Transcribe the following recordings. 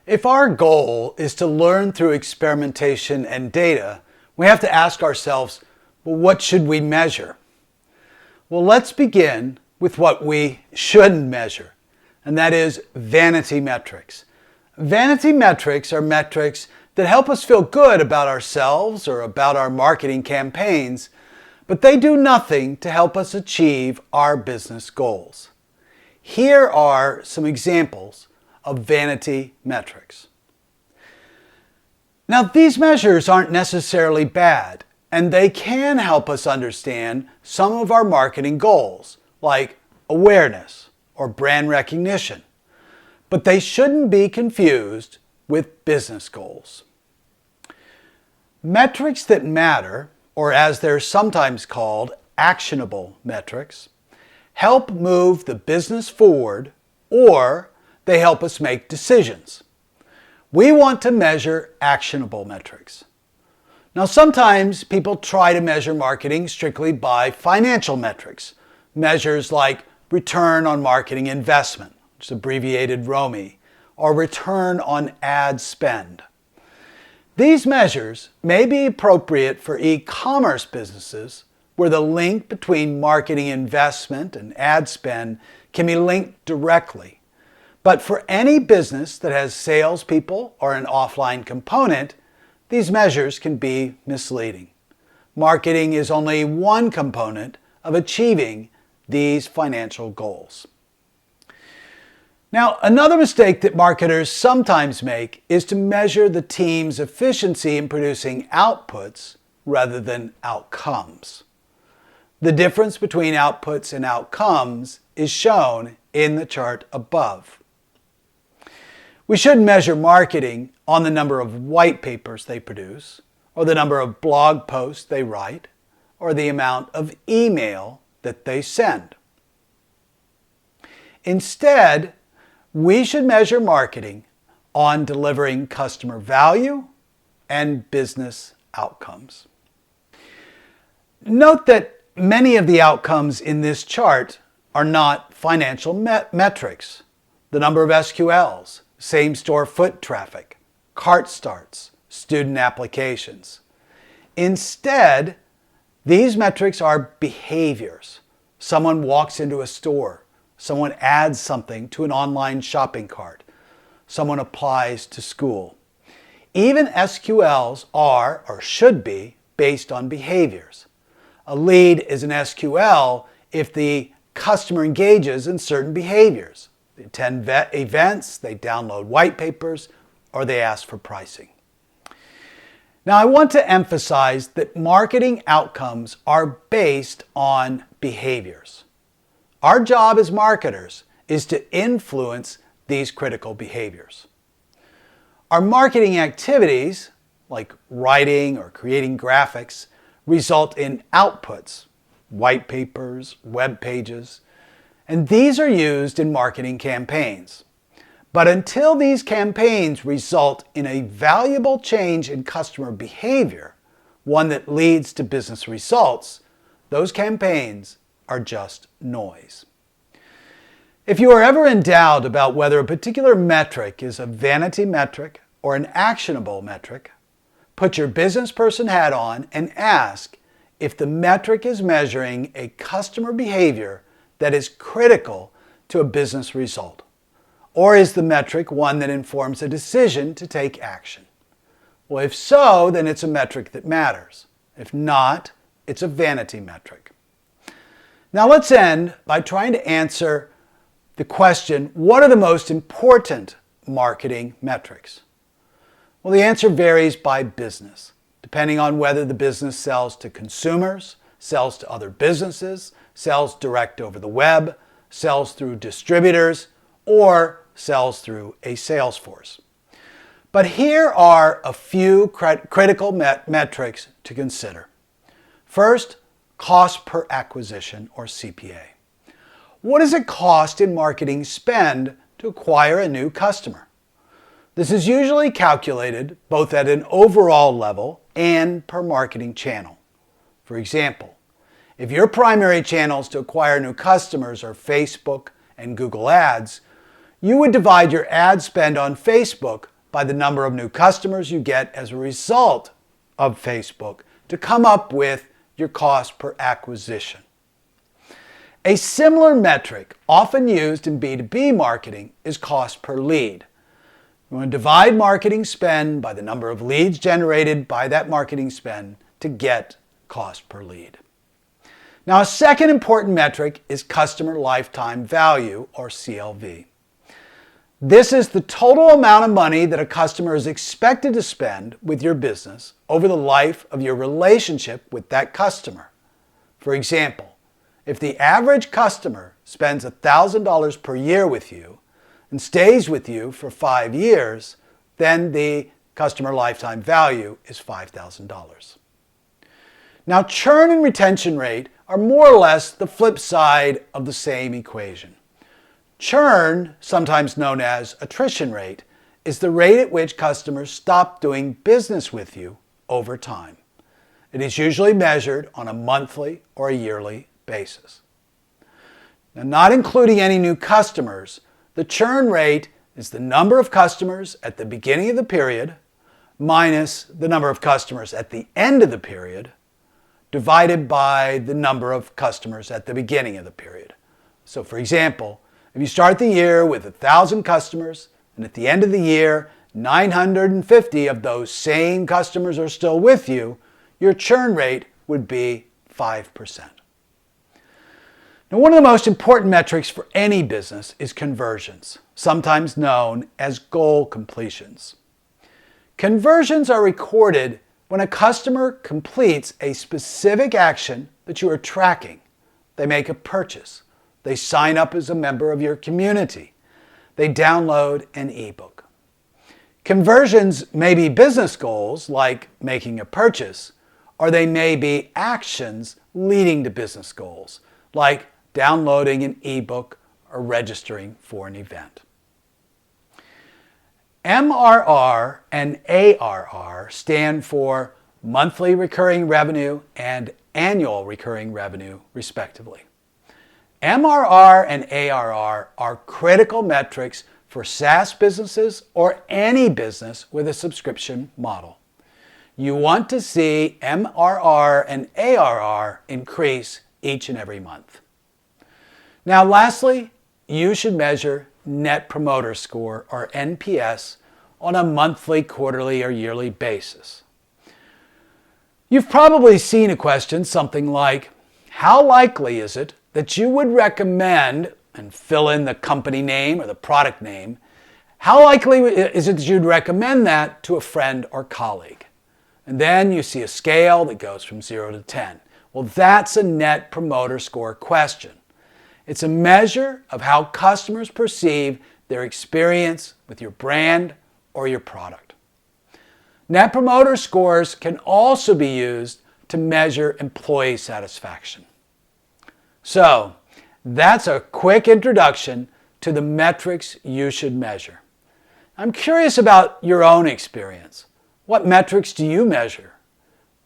If our goal is to learn through experimentation and data, we have to ask ourselves, well, what should we measure? Well, let's begin with what we shouldn't measure, and that is vanity metrics. Vanity metrics are metrics that help us feel good about ourselves or about our marketing campaigns, but they do nothing to help us achieve our business goals. Here are some examples of vanity metrics. Now, these measures aren't necessarily bad, and they can help us understand some of our marketing goals, like awareness or brand recognition, but they shouldn't be confused with business goals. Metrics that matter, or as they're sometimes called, actionable metrics, help move the business forward, or they help us make decisions. We want to measure actionable metrics. Now, sometimes people try to measure marketing strictly by financial metrics, measures like return on marketing investment, which is abbreviated ROMI, or return on ad spend. These measures may be appropriate for e-commerce businesses where the link between marketing investment and ad spend can be linked directly. But for any business that has salespeople or an offline component, these measures can be misleading. Marketing is only one component of achieving these financial goals. Now, another mistake that marketers sometimes make is to measure the team's efficiency in producing outputs rather than outcomes. The difference between outputs and outcomes is shown in the chart above. We should measure marketing on the number of white papers they produce, or the number of blog posts they write, or the amount of email that they send. Instead, we should measure marketing on delivering customer value and business outcomes. Note that many of the outcomes in this chart are not financial metrics. The number of SQLs, same-store foot traffic, cart starts, student applications. Instead, these metrics are behaviors. Someone walks into a store. Someone adds something to an online shopping cart. Someone applies to school. Even SQLs are, or should be, based on behaviors. A lead is an SQL if the customer engages in certain behaviors. They attend events, they download white papers, or they ask for pricing. Now, I want to emphasize that marketing outcomes are based on behaviors. Our job as marketers is to influence these critical behaviors. Our marketing activities, like writing or creating graphics, result in outputs, white papers, web pages, and these are used in marketing campaigns. But until these campaigns result in a valuable change in customer behavior, one that leads to business results, those campaigns are just noise. If you are ever in doubt about whether a particular metric is a vanity metric or an actionable metric, put your business person hat on and ask if the metric is measuring a customer behavior that is critical to a business result. Or is the metric one that informs a decision to take action? Well, if so, then it's a metric that matters. If not, it's a vanity metric. Now let's end by trying to answer the question, what are the most important marketing metrics? Well, the answer varies by business, depending on whether the business sells to consumers, sells to other businesses, sells direct over the web, sells through distributors, or sells through a sales force. But here are a few critical metrics to consider. First, cost per acquisition, or CPA. What does it cost in marketing spend to acquire a new customer? This is usually calculated both at an overall level and per marketing channel. For example, if your primary channels to acquire new customers are Facebook and Google Ads, you would divide your ad spend on Facebook by the number of new customers you get as a result of Facebook to come up with your cost per acquisition. A similar metric often used in B2B marketing is cost per lead. You want to divide marketing spend by the number of leads generated by that marketing spend to get cost per lead. Now, a second important metric is customer lifetime value, or CLV. This is the total amount of money that a customer is expected to spend with your business over the life of your relationship with that customer. For example, if the average customer spends $1,000 per year with you and stays with you for 5 years, then the customer lifetime value is $5,000. Now, churn and retention rate are more or less the flip side of the same equation. Churn, sometimes known as attrition rate, is the rate at which customers stop doing business with you over time. It is usually measured on a monthly or a yearly basis. Now, not including any new customers, the churn rate is the number of customers at the beginning of the period minus the number of customers at the end of the period divided by the number of customers at the beginning of the period. So for example, if you start the year with 1,000 customers and at the end of the year 950 of those same customers are still with you, your churn rate would be 5%. Now, one of the most important metrics for any business is conversions, sometimes known as goal completions. Conversions are recorded when a customer completes a specific action that you are tracking. They make a purchase. They sign up as a member of your community. They download an ebook. Conversions may be business goals like making a purchase, or they may be actions leading to business goals like downloading an ebook or registering for an event. MRR and ARR stand for monthly recurring revenue and annual recurring revenue, respectively. MRR and ARR are critical metrics for SaaS businesses or any business with a subscription model. You want to see MRR and ARR increase each and every month. Now, lastly, you should measure Net Promoter Score, or NPS, on a monthly, quarterly, or yearly basis. You've probably seen a question something like, how likely is it that you would recommend, and fill in the company name or the product name, how likely is it that you'd recommend that to a friend or colleague? And then you see a scale that goes from 0 to 10. Well, that's a Net Promoter Score question. It's a measure of how customers perceive their experience with your brand or your product. Net Promoter Scores can also be used to measure employee satisfaction. So, that's a quick introduction to the metrics you should measure. I'm curious about your own experience. What metrics do you measure?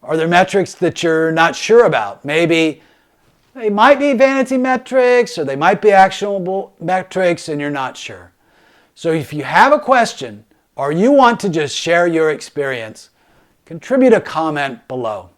Are there metrics that you're not sure about? Maybe they might be vanity metrics, or they might be actionable metrics and you're not sure. So if you have a question or you want to just share your experience, contribute a comment below.